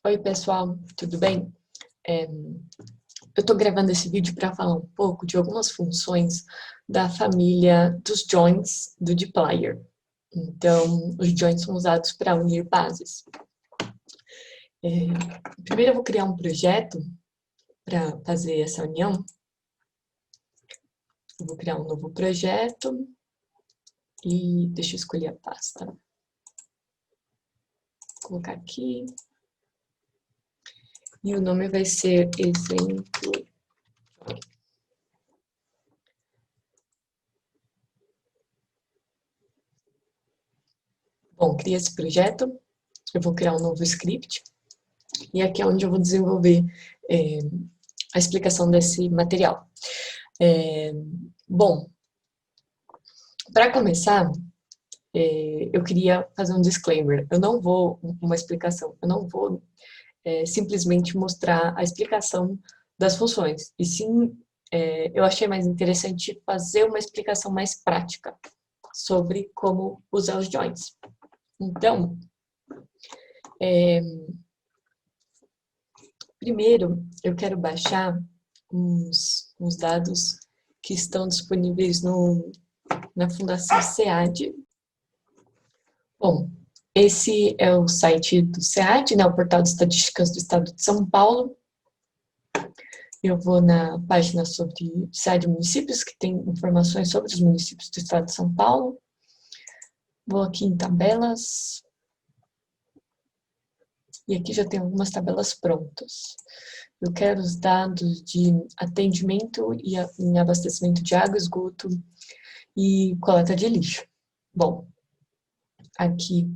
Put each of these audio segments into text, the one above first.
Oi, pessoal, tudo bem? Eu estou gravando esse vídeo para falar um pouco de algumas funções da família dos joins do dplyr. Então, os joins são usados para unir bases. Primeiro eu vou criar um projeto para fazer essa união. Eu vou criar um novo projeto e deixa eu escolher a pasta. Vou colocar aqui. E o nome vai ser exemplo. Bom, criei esse projeto. Eu vou criar um novo script. E aqui é onde eu vou desenvolver a explicação desse material. Bom, para começar, eu queria fazer um disclaimer. Eu não vou, uma explicação, eu não vou simplesmente mostrar a explicação das funções. E sim, eu achei mais interessante fazer uma explicação mais prática sobre como usar os joins. Então, primeiro, eu quero baixar uns dados que estão disponíveis na Fundação SEAD. Bom, esse é o site do SEAD, né, o Portal de Estatísticas do Estado de São Paulo. Eu vou na página sobre SEAD Municípios, que tem informações sobre os municípios do Estado de São Paulo. Vou aqui em tabelas. E aqui já tem algumas tabelas prontas. Eu quero os dados de atendimento e em abastecimento de água, esgoto e coleta de lixo. Bom, aqui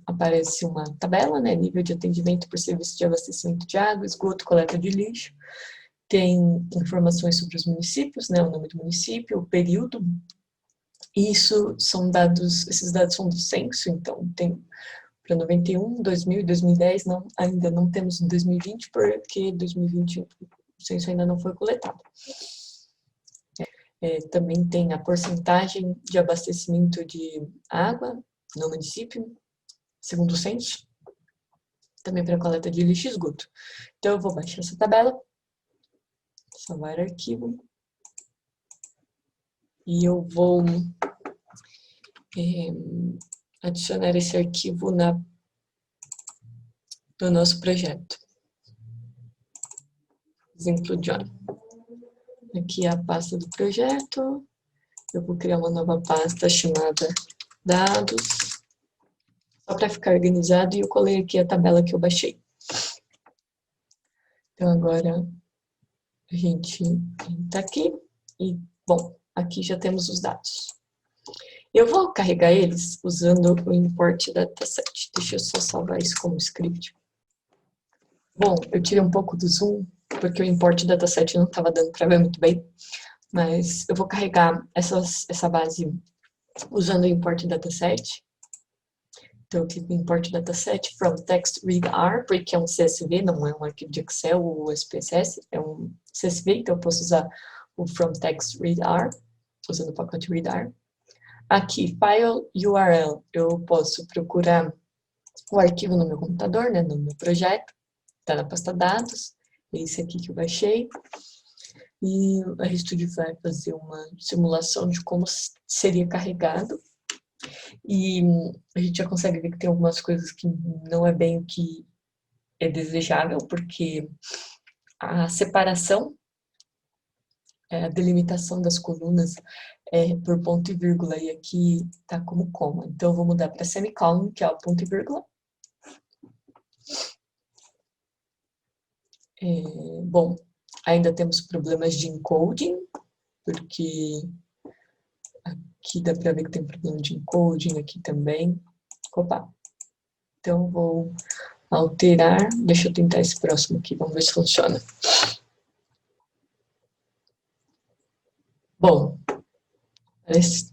aparece uma tabela, né? Nível de atendimento por serviço de abastecimento de água, esgoto, coleta de lixo. Tem informações sobre os municípios, né? O nome do município, o período. Isso são dados, esses dados são do censo, então tem para 91, 2000 e 2010, ainda não temos 2020, porque 2020 o censo ainda não foi coletado. Também tem a porcentagem de abastecimento de água no município, segundo o censo, também para coleta de lixo e esgoto. Então, eu vou baixar essa tabela, salvar arquivo, e eu vou adicionar esse arquivo no nosso projeto. Exemplo John. Aqui é a pasta do projeto. Eu vou criar uma nova pasta chamada dados, só para ficar organizado, e eu colei aqui a tabela que eu baixei. Então, agora a gente está aqui e, bom, aqui já temos os dados. Eu vou carregar eles usando o import dataset. Deixa eu só salvar isso como script. Bom, eu tirei um pouco do zoom, porque o import dataset não estava dando para ver muito bem, mas eu vou carregar essa base usando o import dataset. Então, eu clico em import dataset from text read r, porque é um CSV, não é um arquivo de Excel ou SPSS, é um CSV, então eu posso usar o from text read r, usando o pacote read r. Aqui, file URL, eu posso procurar o arquivo no meu computador, né, no meu projeto, está na pasta dados, é esse aqui que eu baixei. E a RStudio vai fazer uma simulação de como seria carregado. E a gente já consegue ver que tem algumas coisas que não é bem o que é desejável, porque a separação, a delimitação das colunas é por ponto e vírgula, e aqui está como coma. Então, eu vou mudar para semicolon, que é o ponto e vírgula. Bom, ainda temos problemas de encoding, porque aqui dá para ver que tem problema de encoding, aqui também. Opa! Então, vou alterar. Deixa eu tentar esse próximo aqui, vamos ver se funciona. Bom,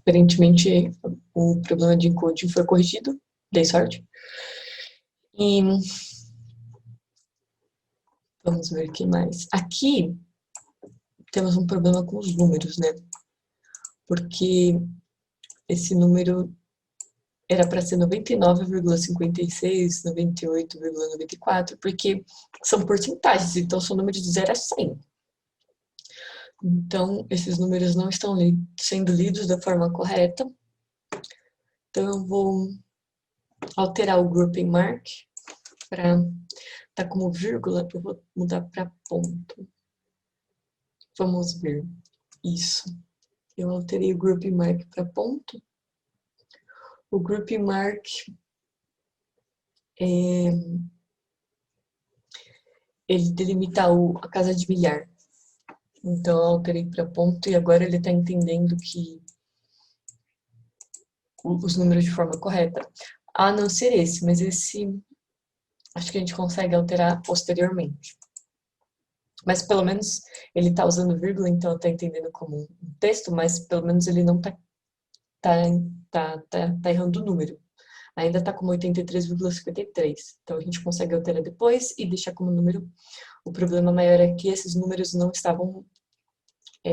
aparentemente o problema de encoding foi corrigido, dei sorte. E vamos ver o que mais. Aqui temos um problema com os números, né? Porque esse número era para ser 99,56, 98,94, porque são porcentagens, então são números de 0 a 100. Então, esses números não estão sendo lidos da forma correta. Então, eu vou alterar o grouping mark para estar como vírgula, eu vou mudar para ponto. Vamos ver. Isso. Eu alterei o grouping mark para ponto. O grouping mark ele delimita a casa de bilhar. Então, eu alterei para ponto e agora ele está entendendo que os números de forma correta. A não ser esse, mas esse acho que a gente consegue alterar posteriormente. Mas pelo menos ele está usando vírgula, então está entendendo como um texto, mas pelo menos ele não tá errando o número. Ainda está como 83,53. Então a gente consegue alterar depois e deixar como número. O problema maior é que esses números não estavam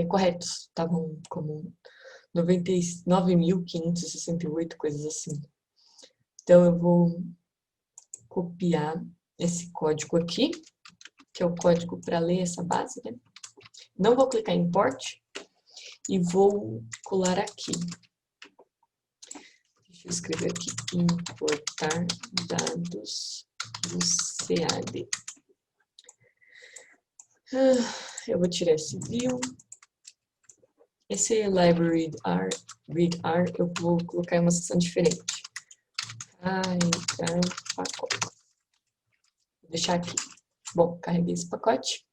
corretos. Estavam como 99.568, coisas assim. Então eu vou copiar esse código aqui, que é o código para ler essa base, né? Não vou clicar em import e vou colar aqui. Deixa eu escrever aqui, importar dados do CAD. Eu vou tirar esse view. Esse library readr eu vou colocar em uma seção diferente. Carregar pacote. Vou deixar aqui. Bom, carreguei esse pacote.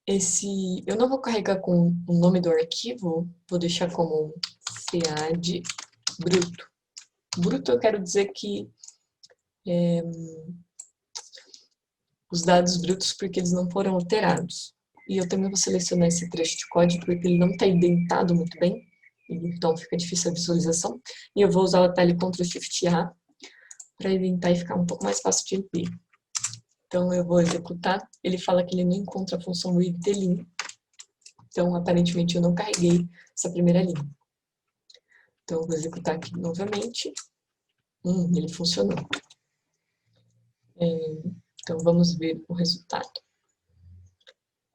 Eu não vou carregar com o nome do arquivo, vou deixar como CAD bruto. Bruto eu quero dizer que os dados brutos porque eles não foram alterados. E eu também vou selecionar esse trecho de código porque ele não está indentado muito bem, então fica difícil a visualização. E eu vou usar o atalho Ctrl Shift A para indentar e ficar um pouco mais fácil de ler. Então eu vou executar. Ele fala que ele não encontra a função readline. Então aparentemente eu não carreguei essa primeira linha. Então eu vou executar aqui novamente. Ele funcionou. Então vamos ver o resultado.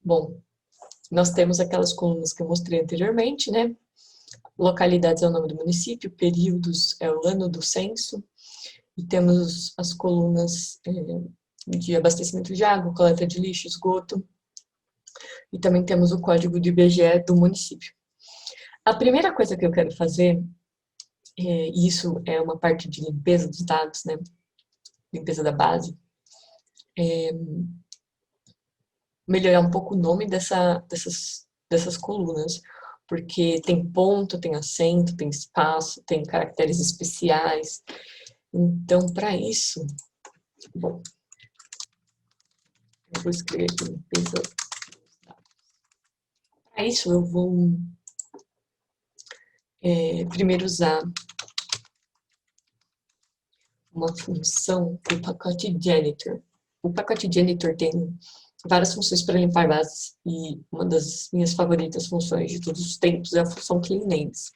Bom, nós temos aquelas colunas que eu mostrei anteriormente, né? Localidades é o nome do município, períodos é o ano do censo, e temos as colunas de abastecimento de água, coleta de lixo, esgoto, e também temos o código do IBGE do município. A primeira coisa que eu quero fazer, e isso é uma parte de limpeza dos dados, né? Limpeza da base, melhorar um pouco o nome dessas colunas, porque tem ponto, tem acento, tem espaço, tem caracteres especiais. Então, para isso, bom, eu vou escrever aqui limpeza. Para isso, eu vou primeiro usar uma função do pacote janitor. O pacote janitor tem várias funções para limpar bases e uma das minhas favoritas funções de todos os tempos é a função cleannames.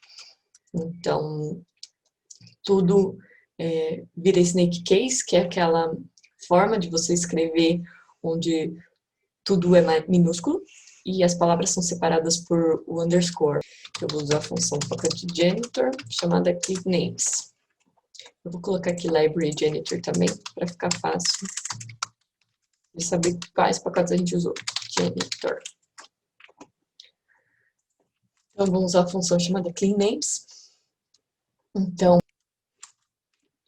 Então, tudo vira snake case, que é aquela forma de você escrever onde tudo é minúsculo e as palavras são separadas por o underscore. Eu vou usar a função pacote janitor chamada cleannames. Eu vou colocar aqui library janitor também para ficar fácil de saber quais pacotes a gente usou. Janitor. Então, vamos usar a função chamada cleannames. Então,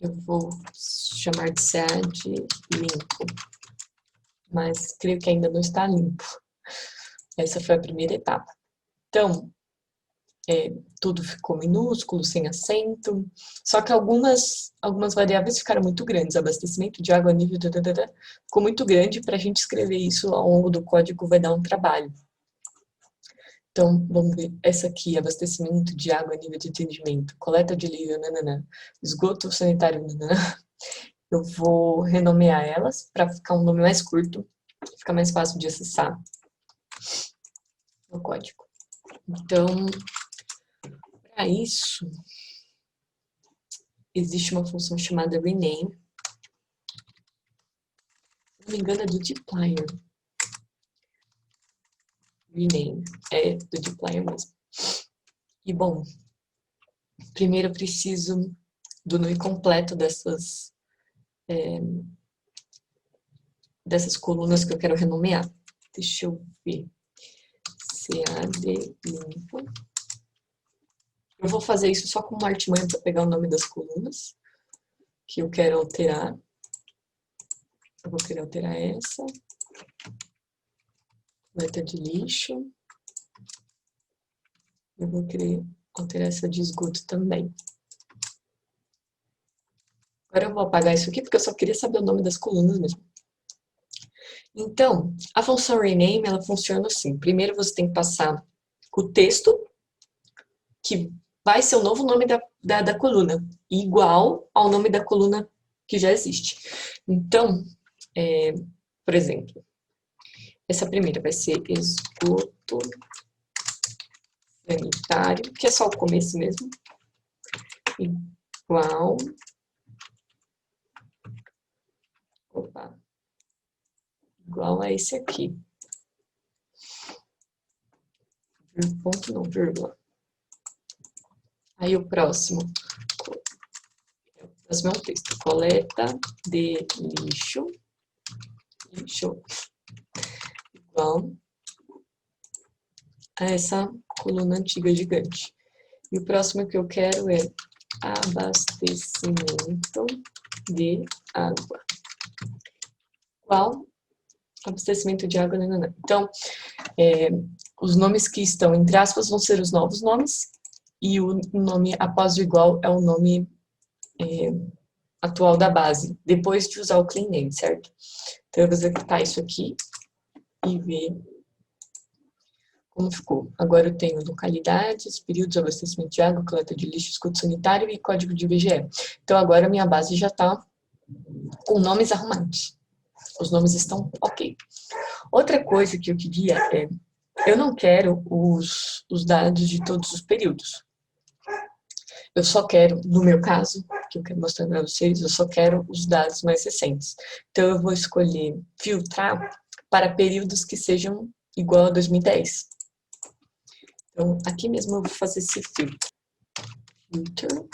eu vou chamar de CAD limpo, mas creio que ainda não está limpo. Essa foi a primeira etapa. Então, tudo ficou minúsculo, sem acento, só que algumas variáveis ficaram muito grandes. Abastecimento de água, nível, ficou muito grande para a gente escrever isso ao longo do código, vai dar um trabalho. Então, vamos ver. Essa aqui, abastecimento de água, nível de atendimento, coleta de lixo, esgoto sanitário, Eu vou renomear elas para ficar um nome mais curto, ficar mais fácil de acessar o código. Então, para isso, existe uma função chamada rename. Se não me engano, é do dplyr. Rename, é do dplyr mesmo. E, bom, primeiro eu preciso do nome completo dessas colunas que eu quero renomear. Deixa eu ver. CAD limpo. Eu vou fazer isso só com uma artimanha para pegar o nome das colunas que eu quero alterar. Eu vou querer alterar essa. Coleta de lixo. Eu vou querer alterar essa de esgoto também. Agora eu vou apagar isso aqui, porque eu só queria saber o nome das colunas mesmo. Então, a função rename, ela funciona assim. Primeiro você tem que passar o texto, que vai ser o novo nome da coluna, igual ao nome da coluna que já existe. Então, por exemplo, essa primeira vai ser esgoto sanitário, que é só o começo mesmo, igual, igual a esse aqui. Ponto não, vírgula. Aí o próximo é um texto. Coleta de lixo, igual a essa coluna antiga gigante. E o próximo que eu quero é abastecimento de água. Igual abastecimento de água. Nanana. Então, os nomes que estão entre aspas vão ser os novos nomes e o nome após o igual é o nome atual da base, depois de usar o clean name, certo? Então, eu vou executar isso aqui e ver como ficou. Agora eu tenho localidades, períodos de abastecimento de água, coleta de lixo, esgoto sanitário e código de IBGE. Então, agora a minha base já está com nomes arrumados. Os nomes estão ok. Outra coisa que eu queria eu não quero os dados de todos os períodos. Eu só quero, no meu caso, que eu quero mostrar para vocês, eu só quero os dados mais recentes. Então, eu vou escolher filtrar para períodos que sejam igual a 2010. Então, aqui mesmo eu vou fazer esse filtro. Filter.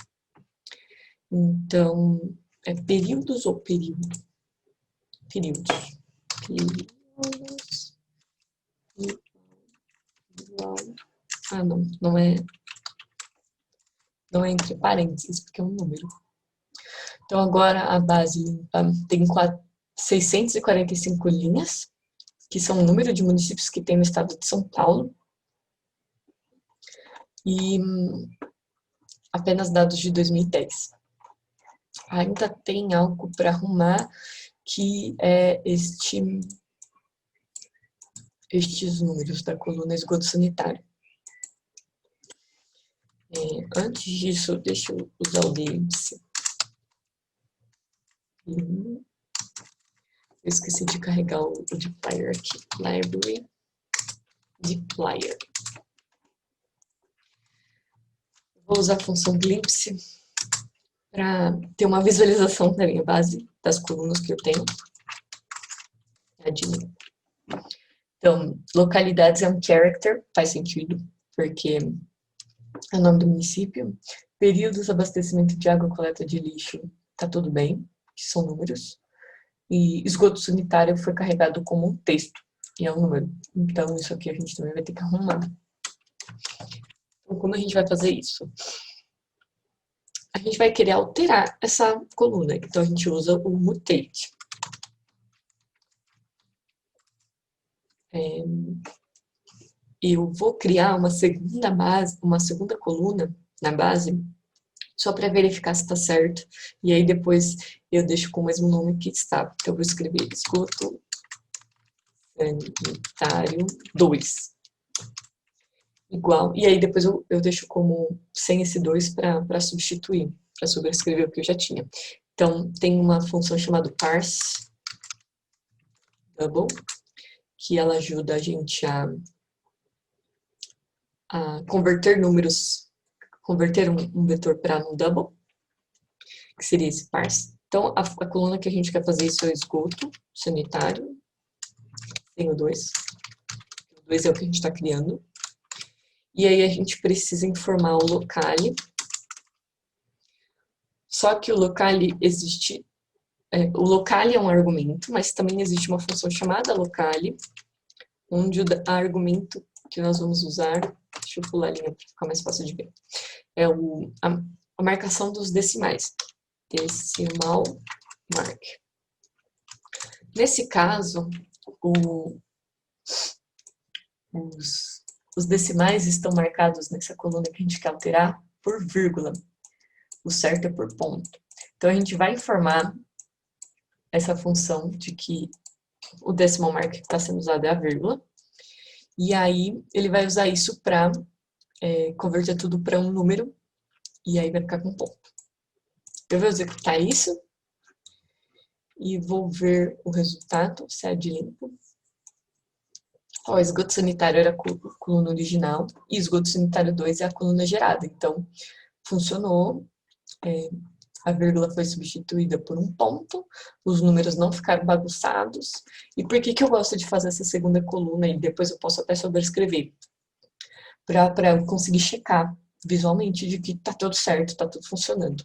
Então, é períodos ou período? Períodos. Períodos. Igual. Ah, não é entre parênteses, porque é um número. Então, agora a base limpa tem 645 linhas, que são o número de municípios que tem no estado de São Paulo. E apenas dados de 2010. Ainda tem algo para arrumar, que é estes números da coluna esgoto sanitário. Antes disso, deixa eu usar o ellipse. Eu esqueci de carregar o dplyr aqui. Library, dplyr. Vou usar a função glimpse para ter uma visualização da minha base, das colunas que eu tenho. Então, localidades é um character, faz sentido, porque é o nome do município. Períodos, abastecimento de água, coleta de lixo, tá tudo bem, que são números. E esgoto sanitário foi carregado como um texto, e é um número. Então, isso aqui a gente também vai ter que arrumar. Então, como a gente vai fazer isso? A gente vai querer alterar essa coluna, então a gente usa o mutate. Eu vou criar uma segunda base, uma segunda coluna na base, só para verificar se está certo. E aí depois eu deixo com o mesmo nome que estava. Então eu vou escrever esgoto sanitário 2. Igual. E aí depois eu deixo como sem esse 2 para substituir, para sobrescrever o que eu já tinha. Então tem uma função chamada parse double, que ela ajuda a gente a converter números, converter um vetor para um double. que seria esse parse. Então, a coluna que a gente quer fazer isso é o esgoto sanitário. Tem o 2. O 2 é o que a gente está criando. E aí a gente precisa informar o locale. Só que o locale existe... o locale é um argumento, mas também existe uma função chamada locale, onde o argumento que nós vamos usar... Deixa eu pular a linha para ficar mais fácil de ver. É a marcação dos decimais. Decimal mark. Nesse caso, os decimais estão marcados nessa coluna que a gente quer alterar por vírgula. O certo é por ponto. Então, a gente vai informar essa função de que o decimal mark que está sendo usado é a vírgula. E aí, ele vai usar isso para converter tudo para um número. E aí vai ficar com ponto. Eu vou executar isso. E vou ver o resultado, sed limpo. O esgoto sanitário era a coluna original. E esgoto sanitário 2 é a coluna gerada. Então, funcionou. A vírgula foi substituída por um ponto, os números não ficaram bagunçados. E por que eu gosto de fazer essa segunda coluna? E depois eu posso até sobrescrever, para eu conseguir checar visualmente de que está tudo certo, está tudo funcionando.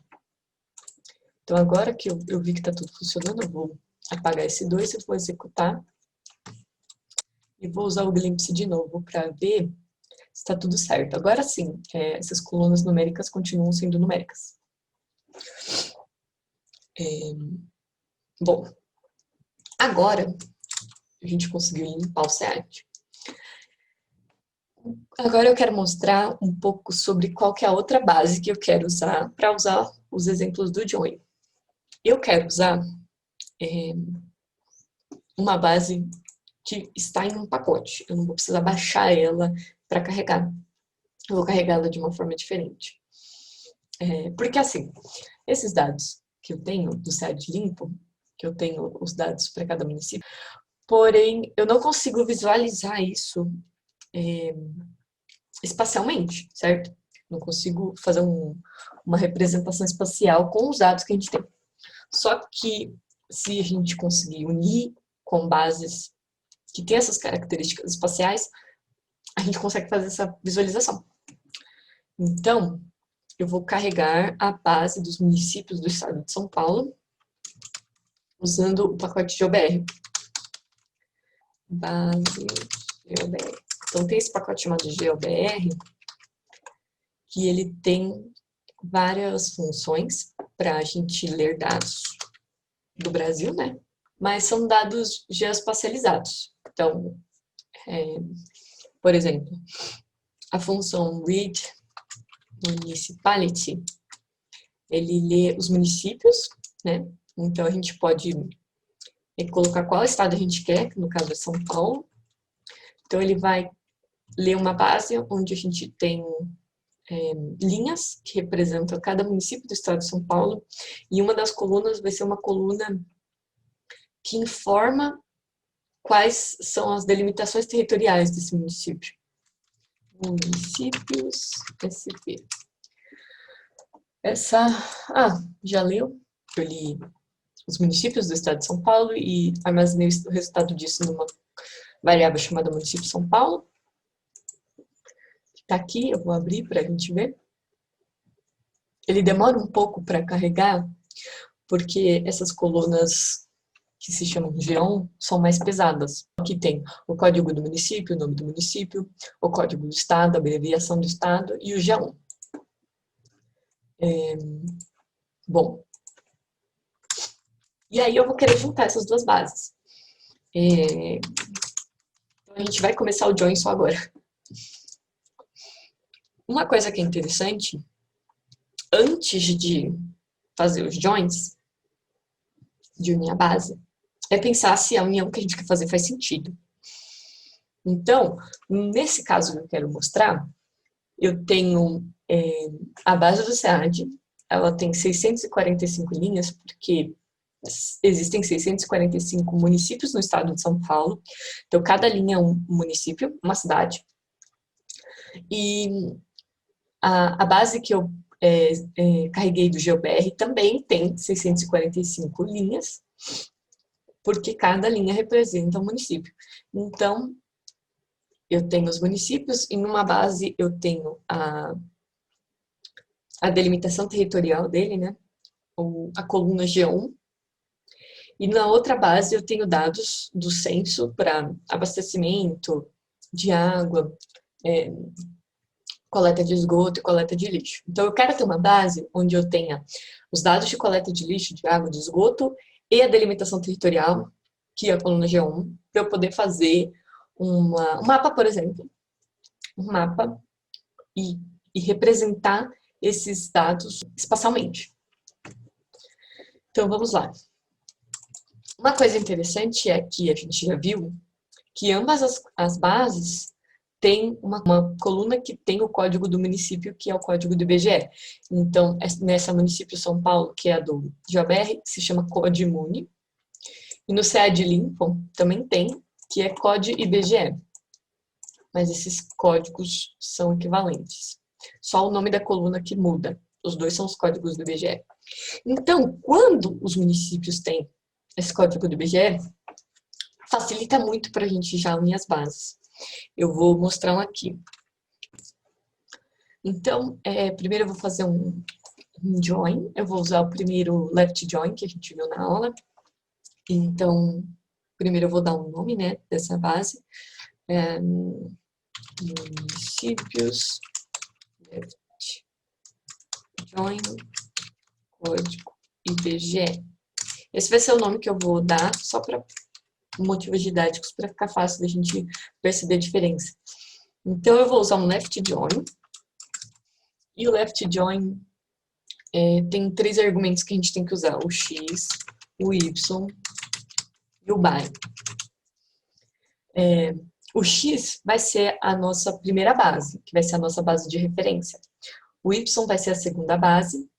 Então, agora que eu vi que está tudo funcionando, eu vou apagar esse 2 e vou executar. E vou usar o glimpse de novo para ver se está tudo certo. Agora sim, essas colunas numéricas continuam sendo numéricas. Bom, agora a gente conseguiu limpar o SEAD. Agora eu quero mostrar um pouco sobre qual que é a outra base que eu quero usar para usar os exemplos do Join. Eu quero usar uma base que está em um pacote. Eu não vou precisar baixar ela para carregar. Eu vou carregá-la de uma forma diferente. Porque assim, esses dados que eu tenho do SEAD limpo, que eu tenho os dados para cada município, porém eu não consigo visualizar isso espacialmente, certo? Não consigo fazer uma representação espacial com os dados que a gente tem. Só que se a gente conseguir unir com bases que têm essas características espaciais, a gente consegue fazer essa visualização. Então, eu vou carregar a base dos municípios do estado de São Paulo usando o pacote GeoBR. Base GeoBR. Então, tem esse pacote chamado GeoBR, que ele tem várias funções para a gente ler dados do Brasil, né? Mas são dados geoespacializados. Então, por exemplo, a função read municipality, ele lê os municípios, né? Então, a gente pode colocar qual estado a gente quer, que no caso é São Paulo. Então, ele vai ler uma base onde a gente tem linhas que representam cada município do estado de São Paulo, e uma das colunas vai ser uma coluna que informa quais são as delimitações territoriais desse município. Municípios SP. Já leu? Eu li os municípios do estado de São Paulo e armazenei o resultado disso numa variável chamada município São Paulo. Está aqui, eu vou abrir para a gente ver. Ele demora um pouco para carregar, porque essas colunas que se chamam G1 são mais pesadas. Aqui tem o código do município, o nome do município, o código do estado, a abreviação do estado e o G1. Bom, e aí eu vou querer juntar essas duas bases. Então a gente vai começar o Join só agora. Uma coisa que é interessante, antes de fazer os joins, de unir a base, é pensar se a união que a gente quer fazer faz sentido. Então, nesse caso que eu quero mostrar, eu tenho a base do SEAD, ela tem 645 linhas, porque existem 645 municípios no estado de São Paulo, então cada linha é um município, uma cidade, e a base que eu carreguei do GeoBR, também tem 645 linhas, porque cada linha representa um município. Então, eu tenho os municípios, e numa base eu tenho a delimitação territorial dele, né? A coluna G1, e na outra base eu tenho dados do censo para abastecimento de água, coleta de esgoto e coleta de lixo. Então eu quero ter uma base onde eu tenha os dados de coleta de lixo, de água, de esgoto e a delimitação territorial, que é a coluna G1, para eu poder fazer um mapa, por exemplo, um mapa e representar esses dados espacialmente. Então vamos lá. Uma coisa interessante é que a gente já viu que ambas as bases têm uma coluna que tem o código do município, que é o código do IBGE. Então, nessa município São Paulo, que é a do GeoBR, se chama CODIMUNI. E no CAD Lincoln também tem, que é COD IBGE. Mas esses códigos são equivalentes. Só o nome da coluna que muda. Os dois são os códigos do IBGE. Então, quando os municípios têm esse código do IBGE, facilita muito para a gente já unir as bases. Eu vou mostrar um aqui. Então, primeiro eu vou fazer um join. Eu vou usar o primeiro left join que a gente viu na aula. Então, primeiro eu vou dar um nome, né, dessa base. Municípios left join código IBGE. Esse vai ser o nome que eu vou dar, só para motivos didáticos, para ficar fácil da gente perceber a diferença. Então, eu vou usar um left join. E o left join tem 3 argumentos que a gente tem que usar: o x, o y e o by. O x vai ser a nossa primeira base, que vai ser a nossa base de referência. O y vai ser a segunda base,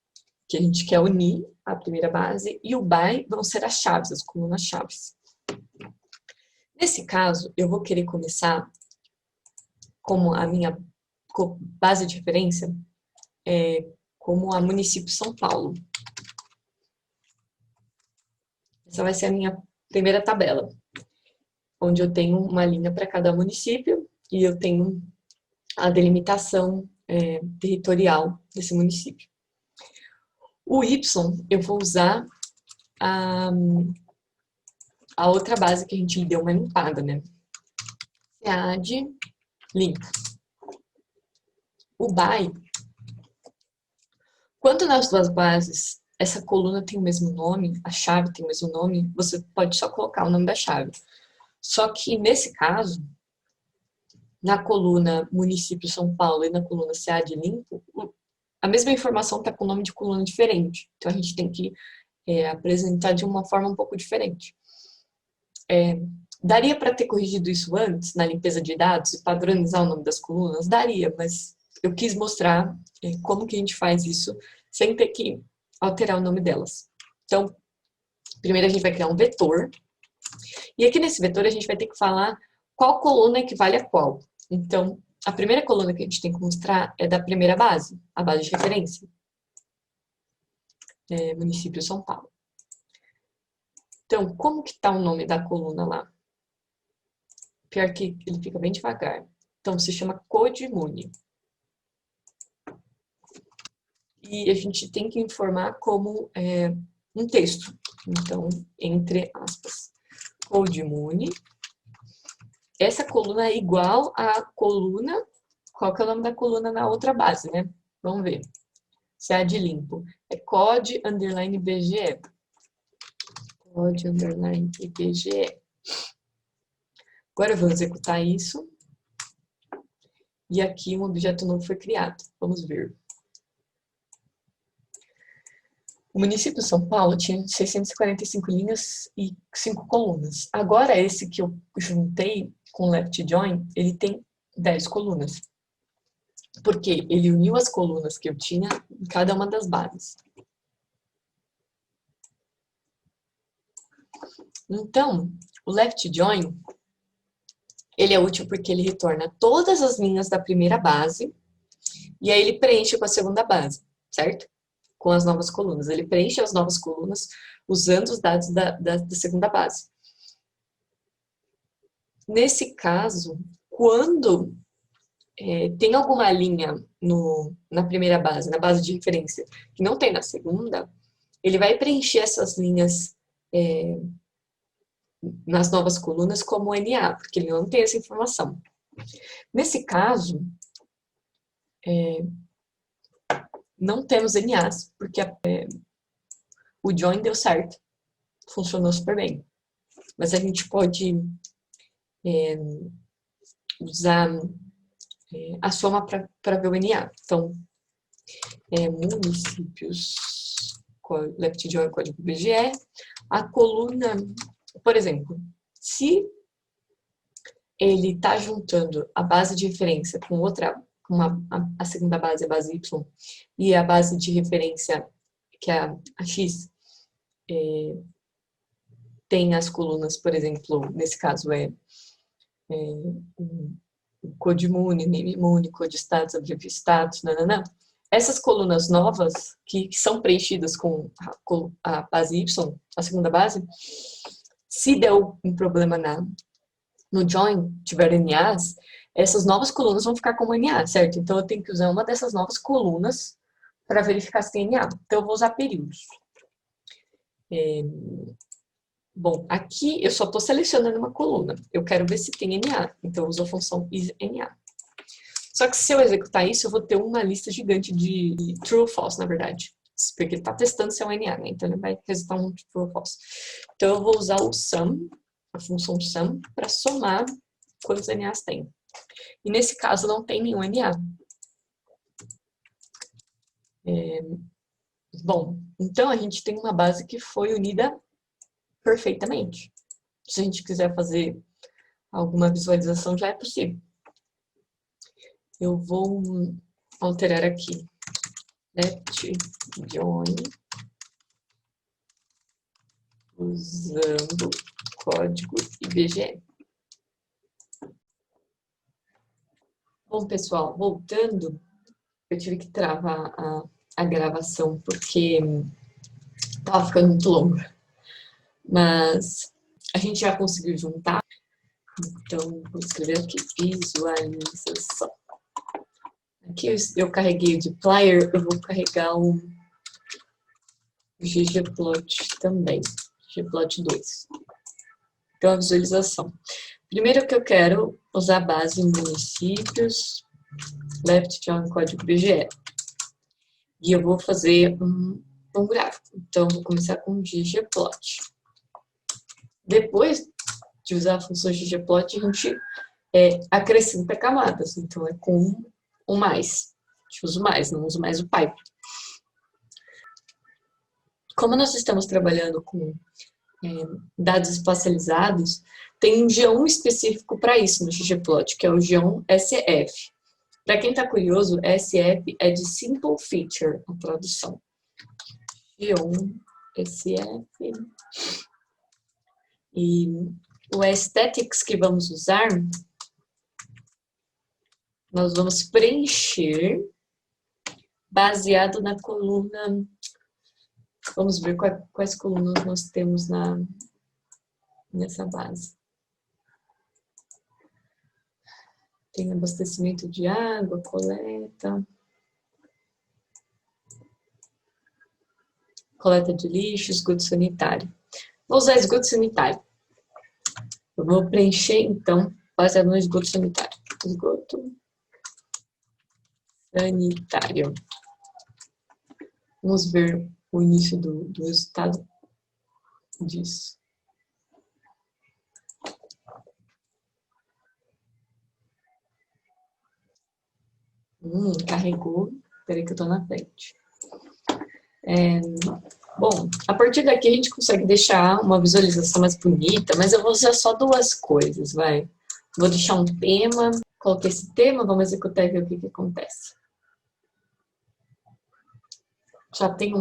que a gente quer unir a primeira base, e o by vão ser as chaves, as colunas chaves. Nesse caso, eu vou querer começar como a minha base de referência, como a município São Paulo. Essa vai ser a minha primeira tabela, onde eu tenho uma linha para cada município e eu tenho a delimitação territorial desse município. O Y, eu vou usar a outra base que a gente deu uma limpada, né? CAD limpo. O by, quando nas duas bases essa coluna tem o mesmo nome, a chave tem o mesmo nome, você pode só colocar o nome da chave. Só que nesse caso, na coluna município São Paulo e na coluna CAD limpo, a mesma informação está com nome de coluna diferente. Então, a gente tem que apresentar de uma forma um pouco diferente. Daria para ter corrigido isso antes, na limpeza de dados, e padronizar o nome das colunas? Daria, mas eu quis mostrar como que a gente faz isso sem ter que alterar o nome delas. Então, primeiro a gente vai criar um vetor. E aqui nesse vetor a gente vai ter que falar qual coluna equivale a qual. Então, a primeira coluna que a gente tem que mostrar é da primeira base, a base de referência. Município São Paulo. Então, como que está o nome da coluna lá? Pior que ele fica bem devagar. Então, se chama CODIMUNI. E a gente tem que informar como um texto. Então, entre aspas, CODIMUNI. Essa coluna é igual à coluna, qual que é o nome da coluna na outra base, né? Vamos ver. CAD limpo. É COD _ IBGE. COD _ IBGE. Agora eu vou executar isso. E aqui um objeto novo foi criado. Vamos ver. O município de São Paulo tinha 645 linhas e 5 colunas. Agora, esse que eu juntei com o left join, ele tem 10 colunas. Porque ele uniu as colunas que eu tinha em cada uma das bases. Então, o left join, ele é útil porque ele retorna todas as linhas da primeira base e aí ele preenche com a segunda base. certo? Com as novas colunas. Ele preenche as novas colunas usando os dados da segunda base. Nesse caso, quando tem alguma linha na primeira base, na base de referência, que não tem na segunda, ele vai preencher essas linhas nas novas colunas como NA, porque ele não tem essa informação. Nesse caso, não temos NAs, porque o join deu certo, funcionou super bem. Mas a gente pode usar a soma para ver o NA. Então, municípios, left join código IBGE, a coluna, por exemplo, se ele está juntando a base de referência com outra, a segunda base, a base Y, e a base de referência, que é a X, tem as colunas, por exemplo, nesse caso CodeMuni, NameMuni, CodeStatus, AbreviStatus, nananã. Essas colunas novas, que são preenchidas com a base Y, a segunda base, se der um problema no join, tiver NAs, essas novas colunas vão ficar como NA, certo? Então, eu tenho que usar uma dessas novas colunas para verificar se tem NA. Então, eu vou usar períodos. Bom, aqui eu só estou selecionando uma coluna. Eu quero ver se tem NA. Então, eu uso a função isNA. Só que se eu executar isso, eu vou ter uma lista gigante de true ou false, na verdade. Porque ele está testando se é um NA, né? Então, ele vai resultar um true ou false. Então, eu vou usar o sum, a função sum, para somar quantos NAs tem. E nesse caso, não tem nenhum NA. Bom, então a gente tem uma base que foi unida perfeitamente. Se a gente quiser fazer alguma visualização, já é possível. Eu vou alterar aqui. Left join usando código IBGE. Bom, pessoal, voltando, eu tive que travar a gravação porque estava ficando muito longa. Mas a gente já conseguiu juntar. Então, vou escrever aqui, visualização. Aqui eu carreguei o dplyr, eu vou carregar o ggplot também, ggplot 2. Então, a visualização. Primeiro que eu quero usar a base municípios, left join código IBGE. E eu vou fazer um gráfico. Então, vou começar com ggplot. Depois de usar a função ggplot, a gente acrescenta camadas. Então, é com o mais. A gente usa o mais, não uso mais o pipe. Como nós estamos trabalhando com dados espacializados, tem um G1 específico para isso no ggplot, que é o G1 SF. Para quem está curioso, SF é de Simple Feature, a tradução. G1 SF. E o aesthetics que vamos usar, nós vamos preencher baseado na coluna. Vamos ver quais colunas nós temos nessa base. Tem abastecimento de água, coleta de lixo, esgoto sanitário. Vou usar esgoto sanitário. Eu vou preencher, então, baseado no esgoto sanitário. Esgoto sanitário. Vamos ver o início do resultado disso. Carregou. Espera que eu tô na frente. Bom, a partir daqui a gente consegue deixar uma visualização mais bonita, mas eu vou usar só duas coisas, vai. Vou deixar um tema, coloquei esse tema, vamos executar e ver o que acontece. Já tem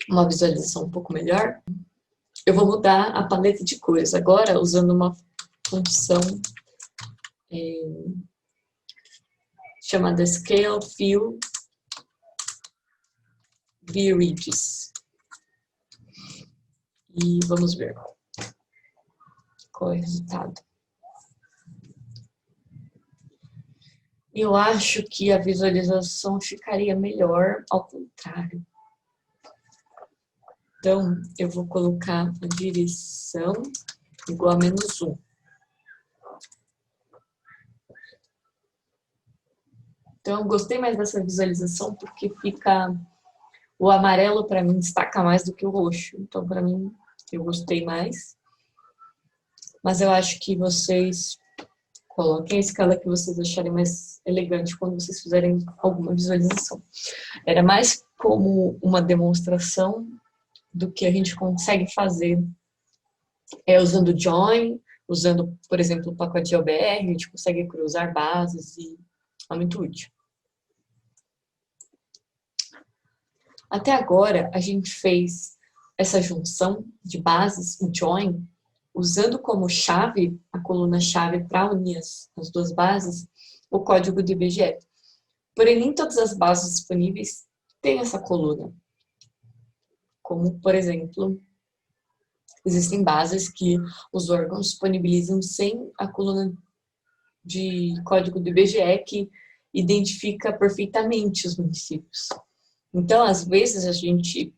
uma visualização um pouco melhor. Eu vou mudar a paleta de cores agora, usando uma função chamada Scale Fill Viridis. E vamos ver qual é o resultado. Eu acho que a visualização ficaria melhor ao contrário. Então, eu vou colocar a direção igual a -1. Então, eu gostei mais dessa visualização porque fica... O amarelo, para mim, destaca mais do que o roxo. Então, para mim, eu gostei mais. Mas eu acho que vocês coloquem a escala que vocês acharem mais elegante quando vocês fizerem alguma visualização. Era mais como uma demonstração do que a gente consegue fazer usando join, usando, por exemplo, o pacote OBR, a gente consegue cruzar bases e é muito útil. Até agora, a gente fez essa junção de bases, o join, usando como chave, a coluna-chave para unir as duas bases, o código do IBGE. Porém, nem todas as bases disponíveis têm essa coluna. Como, por exemplo, existem bases que os órgãos disponibilizam sem a coluna de código do IBGE que identifica perfeitamente os municípios. Então, às vezes, a gente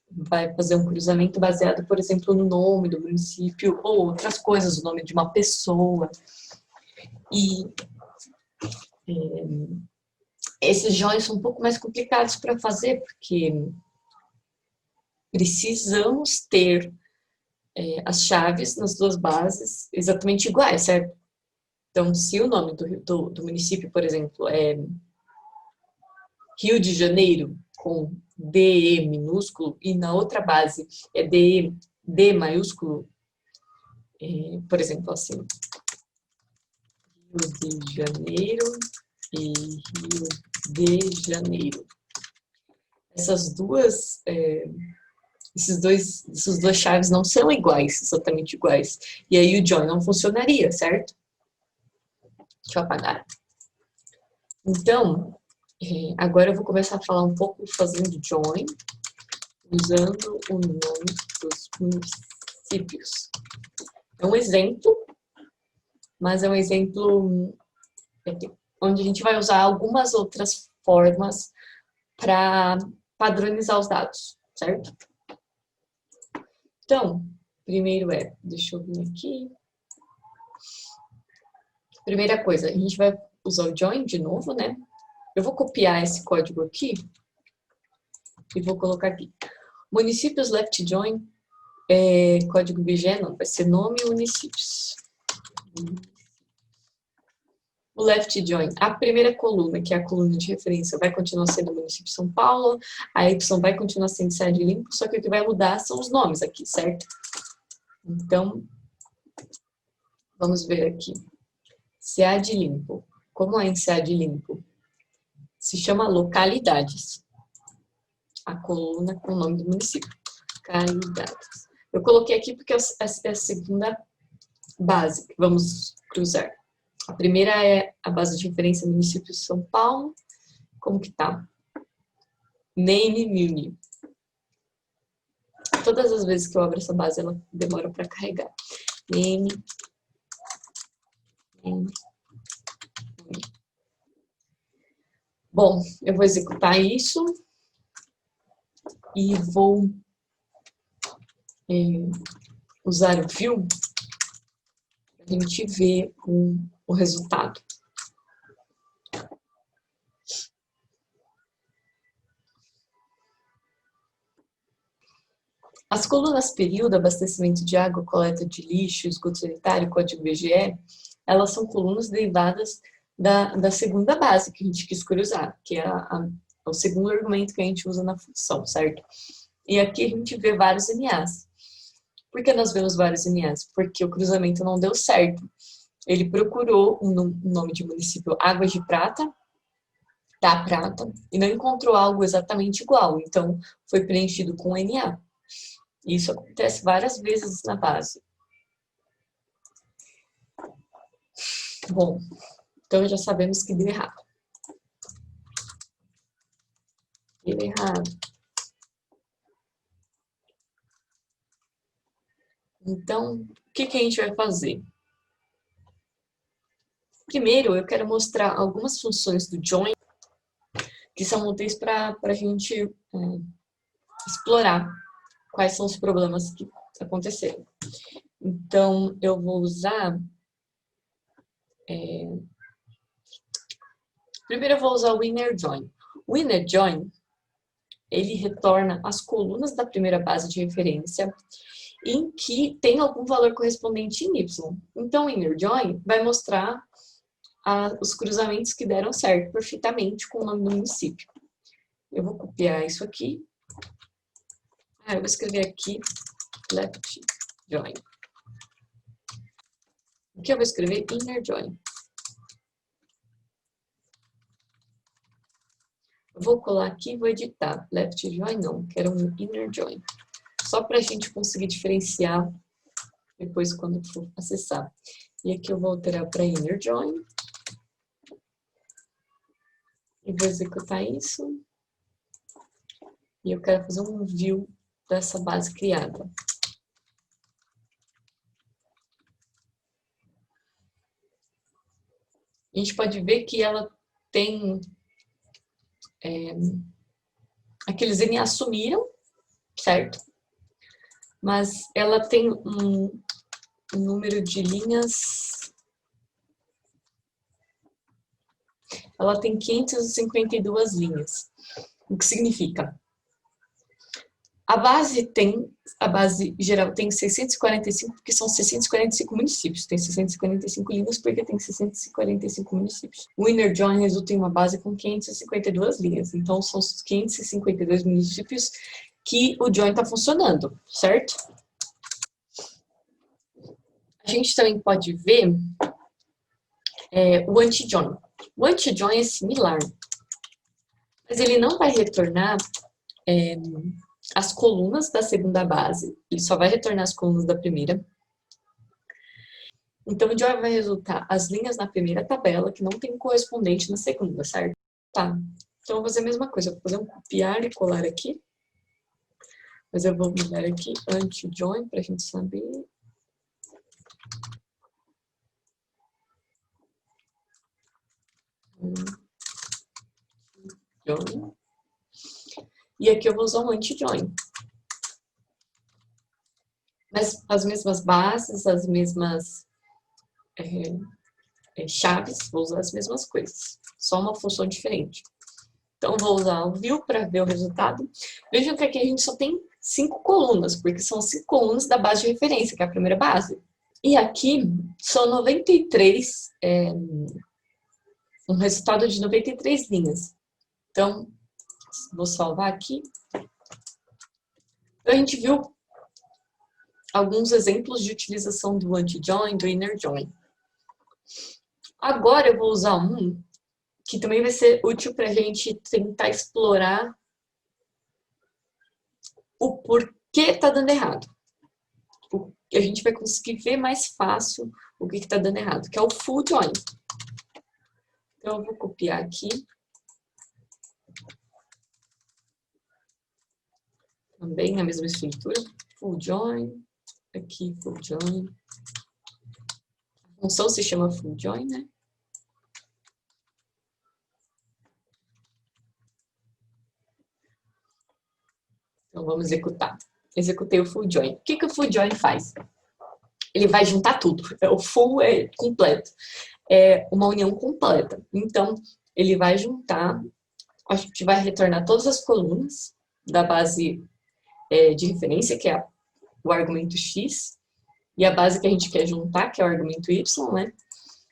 vai fazer um cruzamento baseado, por exemplo, no nome do município ou outras coisas, o nome de uma pessoa. E esses joins são um pouco mais complicados para fazer, porque precisamos ter as chaves nas duas bases exatamente iguais, certo? Então, se o nome do município, por exemplo, é Rio de Janeiro, com DE minúsculo, e na outra base é D maiúsculo, por exemplo, assim, Rio de Janeiro e Rio de Janeiro. Essas duas chaves não são iguais, exatamente iguais. E aí o join não funcionaria, certo? Deixa eu apagar. Então, agora eu vou começar a falar um pouco fazendo join, usando o nome dos municípios. É um exemplo, mas é um exemplo onde a gente vai usar algumas outras formas para padronizar os dados, certo? Então, primeiro deixa eu vir aqui. Primeira coisa, a gente vai usar o join de novo, né? Eu vou copiar esse código aqui e vou colocar aqui. Municípios left join, código IBGE, não, vai ser nome e municípios. O left join, a primeira coluna, que é a coluna de referência, vai continuar sendo o município de São Paulo, a Y vai continuar sendo CA de Limpo, só que o que vai mudar são os nomes aqui, certo? Então, vamos ver aqui. CA de Limpo. Como é em CA de Limpo? Se chama localidades. A coluna com o nome do município. Localidades. Eu coloquei aqui porque é a segunda base que vamos cruzar. A primeira é a base de referência município de São Paulo. Como que tá? Name Muni. Todas as vezes que eu abro essa base, ela demora para carregar. Name. Bom, eu vou executar isso e vou usar o view para a gente ver o resultado. As colunas período, abastecimento de água, coleta de lixo, esgoto sanitário, código IBGE, elas são colunas derivadas da segunda base que a gente quis cruzar, que é o segundo argumento que a gente usa na função, certo? E aqui a gente vê vários NAs. Por que nós vemos vários NAs? Porque o cruzamento não deu certo. Ele procurou um nome de município Águas de Prata, da Prata, e não encontrou algo exatamente igual. Então, foi preenchido com NA. Isso acontece várias vezes na base. Bom, então já sabemos que deu errado. Deu errado. Então, o que que a gente vai fazer? Primeiro, eu quero mostrar algumas funções do join que são úteis para a gente explorar quais são os problemas que aconteceram. Então, eu vou usar... Primeiro, eu vou usar o inner join. O inner join, ele retorna as colunas da primeira base de referência em que tem algum valor correspondente em y. Então, o inner join vai mostrar os cruzamentos que deram certo perfeitamente com o nome do município. Eu vou copiar isso aqui. Eu vou escrever aqui left join. Aqui eu vou escrever inner join. Eu vou colar aqui e vou editar. Left join não, quero um inner join. Só para a gente conseguir diferenciar depois quando for acessar. E aqui eu vou alterar para inner join. E vou executar isso. E eu quero fazer um view dessa base criada. A gente pode ver que ela tem... aqueles NA sumiram, certo? Mas ela tem um número de linhas... Ela tem 552 linhas. O que significa? A base geral tem 645, porque são 645 municípios. Tem 645 linhas porque tem 645 municípios. O inner join resulta em uma base com 552 linhas. Então, são os 552 municípios que o join está funcionando, certo? A gente também pode ver o anti-join. O anti-join é similar, mas ele não vai retornar as colunas da segunda base, ele só vai retornar as colunas da primeira. Então, o join vai resultar as linhas na primeira tabela que não tem correspondente na segunda, certo? Tá, então eu vou fazer a mesma coisa, eu vou fazer um copiar e colar aqui. Mas eu vou mudar aqui anti-join para a gente saber. Join. E aqui eu vou usar um anti-join. Mas as mesmas bases, as mesmas chaves, vou usar as mesmas coisas. Só uma função diferente. Então, vou usar o view para ver o resultado. Vejam que aqui a gente só tem 5 colunas, porque são 5 colunas da base de referência, que é a primeira base. E aqui são 93, um resultado de 93 linhas. Então, vou salvar aqui. Então, a gente viu alguns exemplos de utilização do anti-join, do inner join. Agora eu vou usar um que também vai ser útil para a gente tentar explorar o porquê está dando errado. A gente vai conseguir ver mais fácil o que está dando errado, que é o full join. Então, eu vou copiar aqui. Também a mesma estrutura. Full join. Aqui, full join. A função se chama full join, né? Então, vamos executar. Executei o full join. O que o full join faz? Ele vai juntar tudo. O full é completo. É uma união completa. Então, ele vai juntar, a gente vai retornar todas as colunas da base de referência, que é o argumento x, e a base que a gente quer juntar, que é o argumento y, né?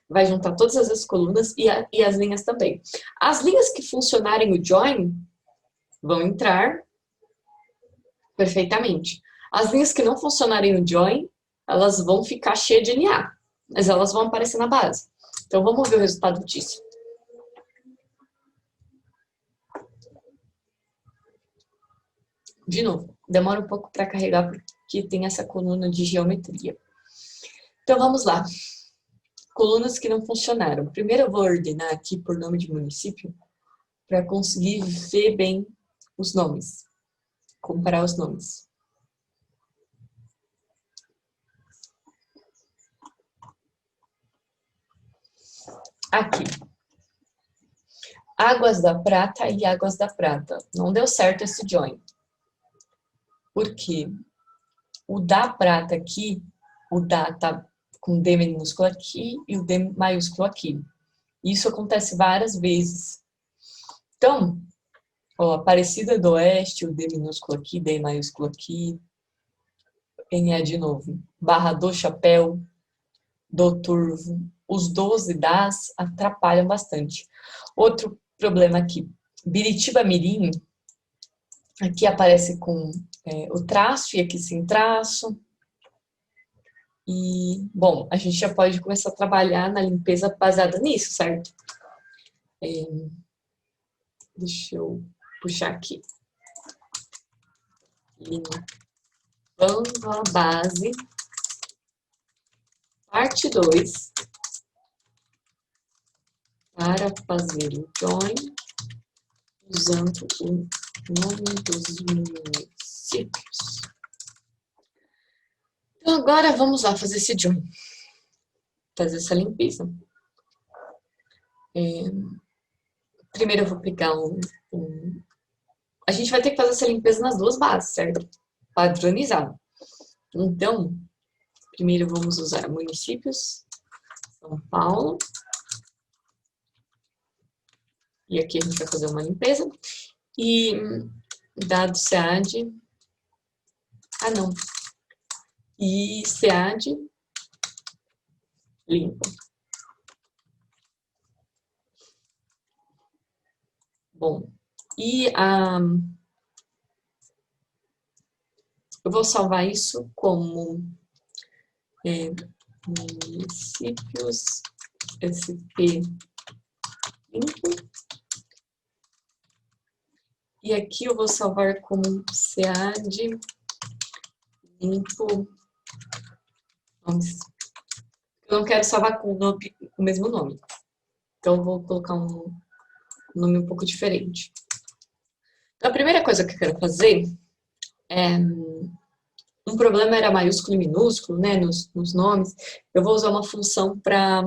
Vai juntar todas as colunas e as linhas também. As linhas que funcionarem o join vão entrar perfeitamente. As linhas que não funcionarem o join, elas vão ficar cheias de NA, mas elas vão aparecer na base. Então, vamos ver o resultado disso. De novo, demora um pouco para carregar porque tem essa coluna de geometria. Então, vamos lá. Colunas que não funcionaram. Primeiro eu vou ordenar aqui por nome de município para conseguir ver bem os nomes. Comparar os nomes. Aqui. Águas da Prata e Águas da Prata. Não deu certo esse join. Por quê? O da prata aqui, o da tá com D minúsculo aqui e o D maiúsculo aqui. Isso acontece várias vezes. Então, ó, Aparecida do Oeste, o D minúsculo aqui, D maiúsculo aqui, NA de novo. Barra do Chapéu, do Turvo. Os 12 das atrapalham bastante. Outro problema aqui. Biritiba Mirim, aqui aparece com o traço e aqui sem traço. E, bom, a gente já pode começar a trabalhar na limpeza baseada nisso, certo? Deixa eu puxar aqui. Limpando a base. Parte 2. Para fazer o join, usando o nome dos municípios. Então, agora vamos lá fazer esse join. Fazer essa limpeza. Primeiro eu vou pegar A gente vai ter que fazer essa limpeza nas duas bases, certo? Padronizado. Então, primeiro vamos usar municípios. São Paulo. E aqui a gente vai fazer uma limpeza. E dado SEAD. Ah, não. E SEAD limpo. Bom, e eu vou salvar isso como municípios SP limpo. E aqui eu vou salvar como SEAD limpo. Eu não quero salvar com o mesmo nome. Então eu vou colocar um nome um pouco diferente. Então, a primeira coisa que eu quero fazer é... Um problema era maiúsculo e minúsculo, né, nos nomes. Eu vou usar uma função para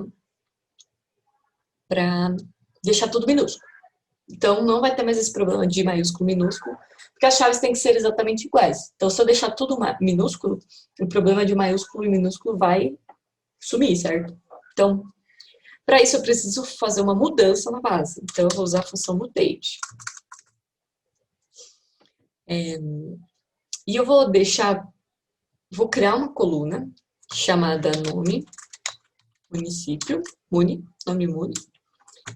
deixar tudo minúsculo. Então, não vai ter mais esse problema de maiúsculo e minúsculo, porque as chaves têm que ser exatamente iguais. Então, se eu deixar tudo minúsculo, o problema de maiúsculo e minúsculo vai sumir, certo? Então, para isso eu preciso fazer uma mudança na base. Então, eu vou usar a função mutate. E eu vou criar uma coluna chamada nome, município, nome muni.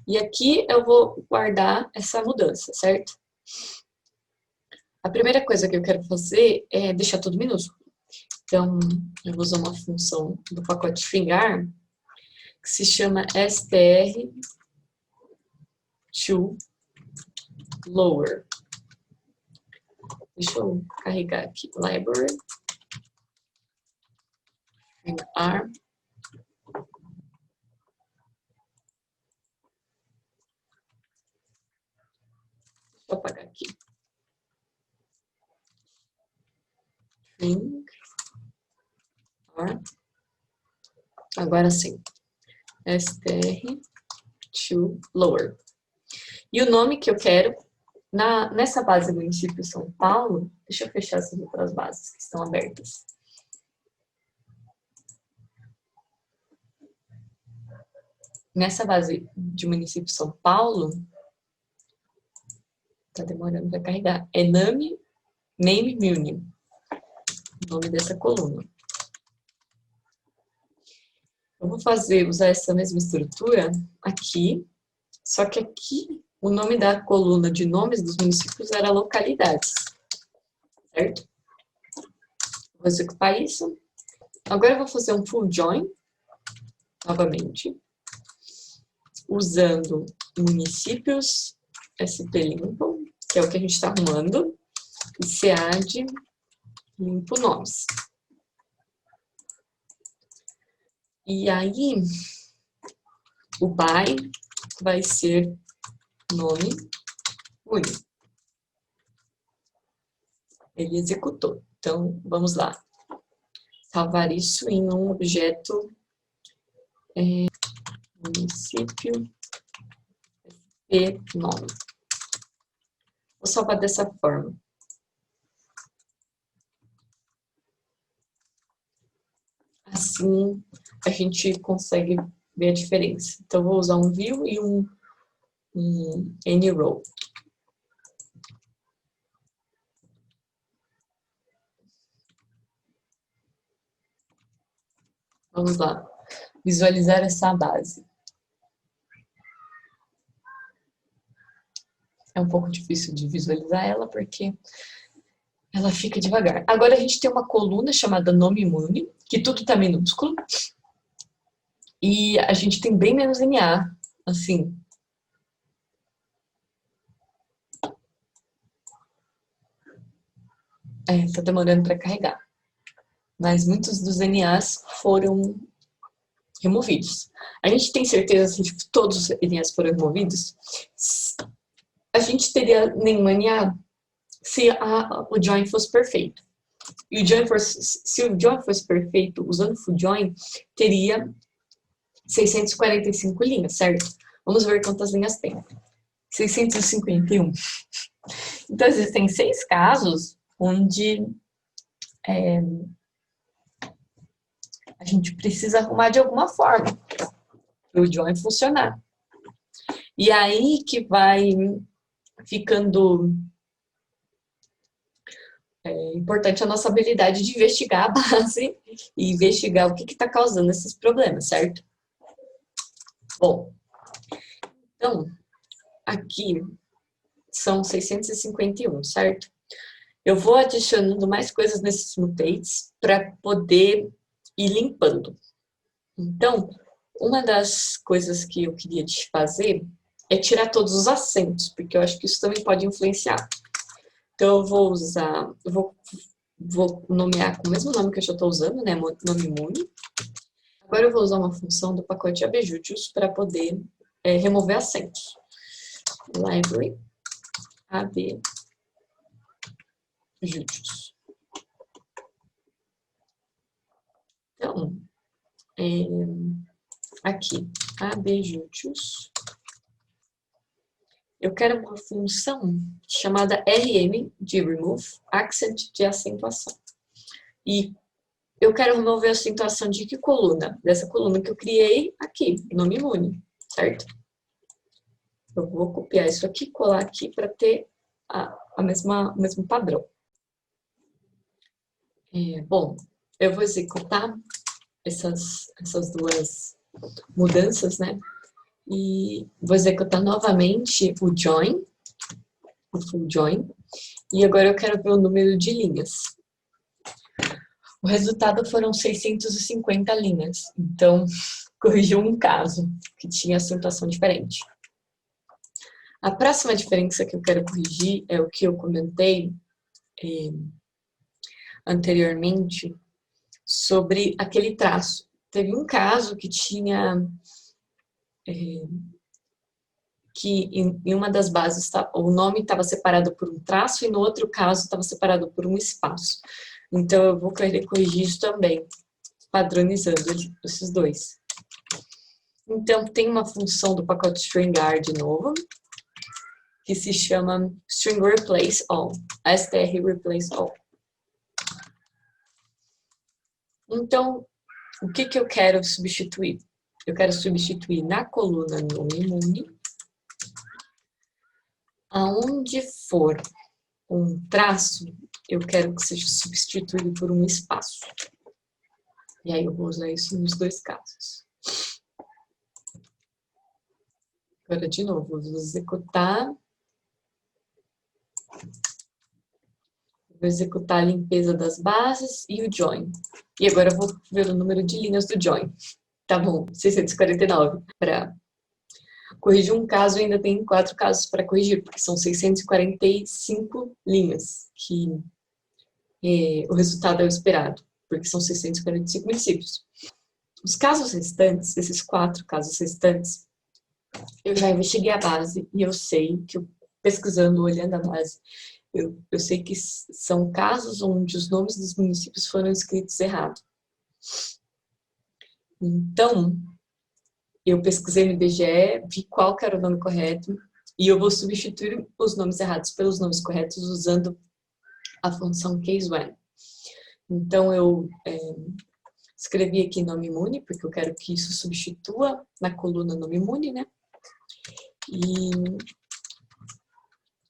E aqui eu vou guardar essa mudança, certo? A primeira coisa que eu quero fazer é deixar tudo minúsculo. Então, eu vou usar uma função do pacote stringar que se chama str to lower. Deixa eu carregar aqui. Library. Stringar. Deixa eu apagar aqui. String. Agora sim. Str to lower. E o nome que eu quero, nessa base do município São Paulo, deixa eu fechar essas outras bases que estão abertas. Nessa base de município São Paulo, tá demorando para carregar, é name muni, o nome dessa coluna. Eu vou usar essa mesma estrutura aqui, só que aqui o nome da coluna de nomes dos municípios era localidades, certo? Vou executar isso. Agora eu vou fazer um full join, novamente, usando municípios SP limpo, que é o que a gente está arrumando, e SEAD limpo nomes. E aí, o by vai ser nome único. Ele executou. Então, vamos lá. Salvar isso em um objeto município e nome. Vou salvar dessa forma. Assim, a gente consegue ver a diferença. Então, vou usar um view e um anyRow. Vamos lá, visualizar essa base. É um pouco difícil de visualizar ela, porque ela fica devagar. Agora a gente tem uma coluna chamada nome imune, que tudo está minúsculo. E a gente tem bem menos NA, assim. Tá demorando para carregar. Mas muitos dos NAs foram removidos. A gente tem certeza que todos os NAs foram removidos? A gente teria nenhum NA se o join fosse perfeito. E se o join fosse perfeito, usando full join, teria 645 linhas, certo? Vamos ver quantas linhas tem. 651. Então, existem 6 casos onde a gente precisa arrumar de alguma forma para o join funcionar. E aí que vai ficando importante a nossa habilidade de investigar a base e investigar o que está causando esses problemas, certo? Bom, então, aqui são 651, certo? Eu vou adicionando mais coisas nesses mutates para poder ir limpando. Então, uma das coisas que eu queria te fazer é tirar todos os acentos, porque eu acho que isso também pode influenciar. Então, eu vou usar, vou nomear com o mesmo nome que eu já estou usando, né? Nome imune. Agora eu vou usar uma função do pacote abjúdios para poder remover acentos. Library abjúdios. Então, aqui, abjúdios. Eu quero uma função chamada rm de remove accent de acentuação. E eu quero remover a acentuação de que coluna? Dessa coluna que eu criei aqui, nome imune, certo? Eu vou copiar isso aqui, colar aqui para ter o mesmo padrão. Bom, eu vou executar essas duas mudanças, né? E vou executar novamente o join, o full join, e agora eu quero ver o número de linhas. O resultado foram 650 linhas, então corrigiu um caso que tinha acentuação diferente. A próxima diferença que eu quero corrigir é o que eu comentei anteriormente sobre aquele traço. Teve um caso que tinha que em uma das bases o nome estava separado por um traço e no outro caso estava separado por um espaço. Então eu vou querer corrigir isso também, padronizando esses dois. Então tem uma função do pacote stringr de novo, que se chama string replace all, str replace all. Então, o que eu quero substituir? Eu quero substituir na coluna nome imune, aonde for um traço, eu quero que seja substituído por um espaço. E aí eu vou usar isso nos dois casos. Agora, de novo, vou executar. Vou executar a limpeza das bases e o join. E agora eu vou ver o número de linhas do join. Tá bom, 649. Para corrigir um caso, ainda tem 4 casos para corrigir, porque são 645 linhas, que o resultado é o esperado, porque são 645 municípios. Os casos restantes, esses 4 casos restantes, eu já investiguei a base e eu sei que, pesquisando, olhando a base, eu sei que são casos onde os nomes dos municípios foram escritos errado. Então, eu pesquisei no IBGE, vi qual que era o nome correto, e eu vou substituir os nomes errados pelos nomes corretos usando a função case_when. Então, eu escrevi aqui nome imune, porque eu quero que isso substitua na coluna nome imune, né? E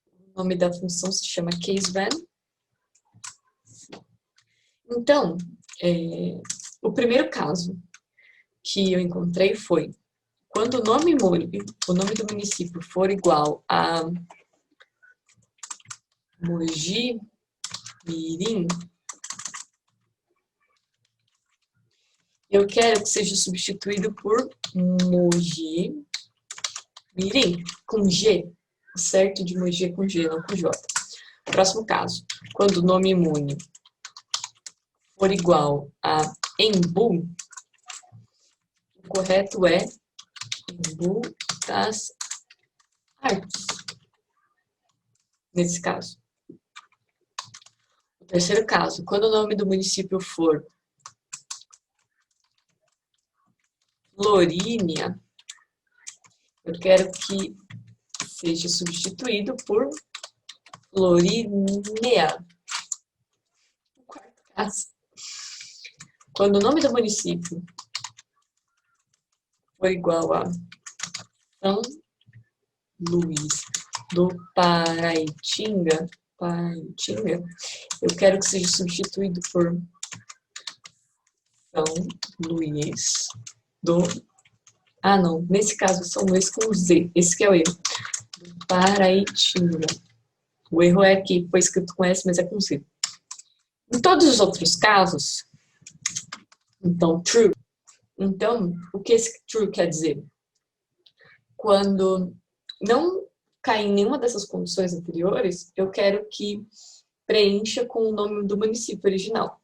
o nome da função se chama case_when. Então, o primeiro caso que eu encontrei foi quando o nome do município for igual a Mogi Mirim, eu quero que seja substituído por Mogi Mirim, com G. O certo de Mogi é com G, não com J. Próximo caso. Quando o nome imune for igual a Embu, o correto é Embu das Artes. Nesse caso. O terceiro caso. Quando o nome do município for Florínia, eu quero que seja substituído por Florínia. O quarto caso. Quando o nome do município for igual a São Luís do Paraitinga, eu quero que seja substituído por São Luís do... Ah, não. Nesse caso, São Luís com Z. Esse que é o erro. Paraitinga. O erro é que foi escrito com S, mas é com Z. Em todos os outros casos, então, true. Então, o que esse true quer dizer? Quando não cair em nenhuma dessas condições anteriores, eu quero que preencha com o nome do município original.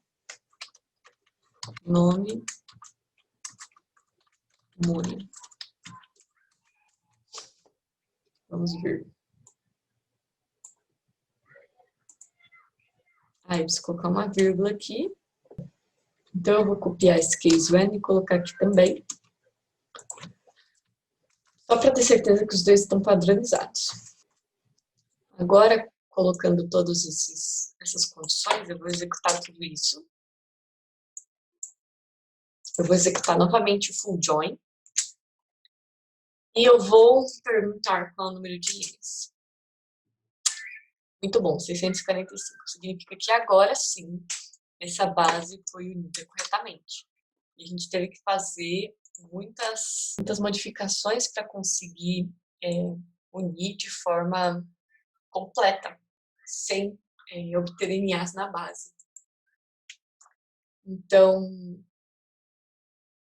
Nome Muni. Vamos ver. Aí, eu preciso colocar uma vírgula aqui. Então, eu vou copiar esse case_when e colocar aqui também. Só para ter certeza que os dois estão padronizados. Agora, colocando todas essas condições, eu vou executar tudo isso. Eu vou executar novamente o full join. E eu vou perguntar qual é o número de linhas. Muito bom, 645. Significa que agora sim, essa base foi unida corretamente. E a gente teve que fazer muitas modificações para conseguir unir de forma completa, sem obter NAs na base. Então,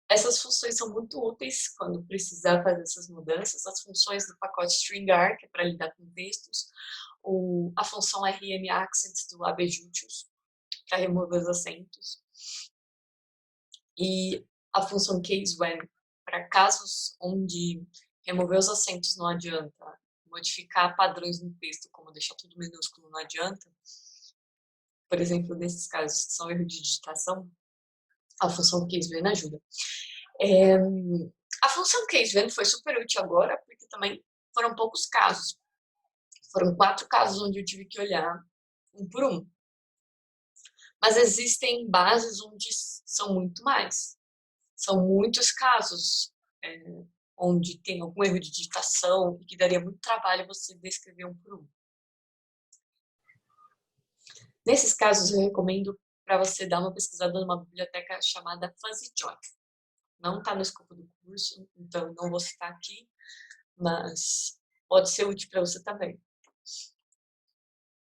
essas funções são muito úteis quando precisar fazer essas mudanças. As funções do pacote stringr, que é para lidar com textos, a função rmaccents do abjutius, para remover os acentos, e a função case_when, para casos onde remover os acentos não adianta, modificar padrões no texto, como deixar tudo minúsculo, não adianta. Por exemplo, nesses casos que são erro de digitação, a função case_when ajuda. A função case_when foi super útil agora, porque também foram poucos casos. Foram 4 casos onde eu tive que olhar um por um. Mas existem bases onde são muito mais. São muitos casos onde tem algum erro de digitação e que daria muito trabalho você descrever um por um. Nesses casos, eu recomendo para você dar uma pesquisada numa biblioteca chamada FuzzyJoy. Não está no escopo do curso, então não vou citar aqui, mas pode ser útil para você também.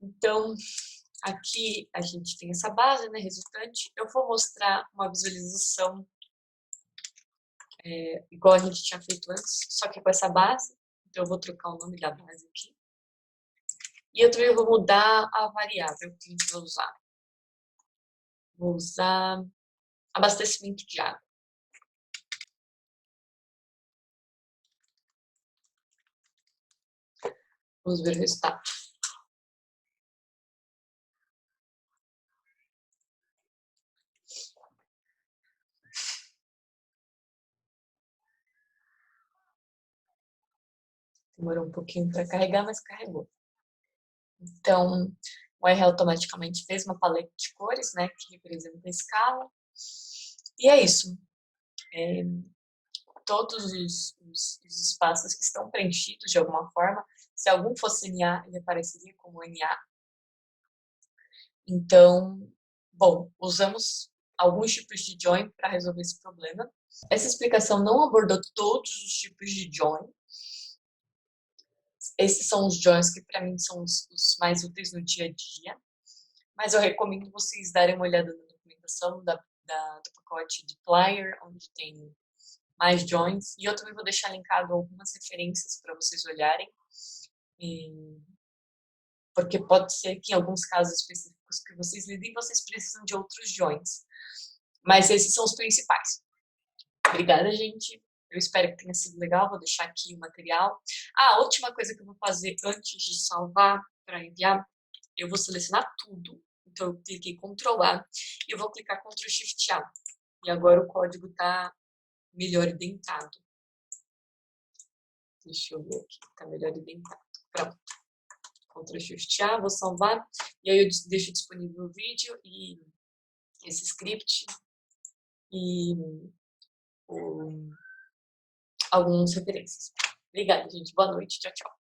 Então, aqui a gente tem essa base, né, resultante. Eu vou mostrar uma visualização igual a gente tinha feito antes, só que com essa base. Então, eu vou trocar o nome da base aqui. E eu também vou mudar a variável que a gente vai usar. Vou usar abastecimento de água. Vamos ver o resultado. Demorou um pouquinho para carregar, mas carregou. Então, o R automaticamente fez uma paleta de cores, né, que representa a escala. E é isso. Todos os espaços que estão preenchidos de alguma forma, se algum fosse NA, ele apareceria como NA. Então, bom, usamos alguns tipos de join para resolver esse problema. Essa explicação não abordou todos os tipos de join. Esses são os joins que para mim são os mais úteis no dia a dia. Mas eu recomendo vocês darem uma olhada na documentação do pacote de Plier, onde tem mais joins. E eu também vou deixar linkado algumas referências para vocês olharem. Porque pode ser que em alguns casos específicos que vocês lidem, vocês precisam de outros joins. Mas esses são os principais. Obrigada, gente. Eu espero que tenha sido legal. Vou deixar aqui o material. A última coisa que eu vou fazer antes de salvar para enviar, eu vou selecionar tudo. Então, eu cliquei Ctrl A e eu vou clicar Ctrl Shift A. E agora o código está melhor identado. Deixa eu ver aqui. Está melhor identado. Pronto. Ctrl Shift A, vou salvar. E aí eu deixo disponível o vídeo e esse script e algumas referências. Obrigada, gente. Boa noite. Tchau, tchau.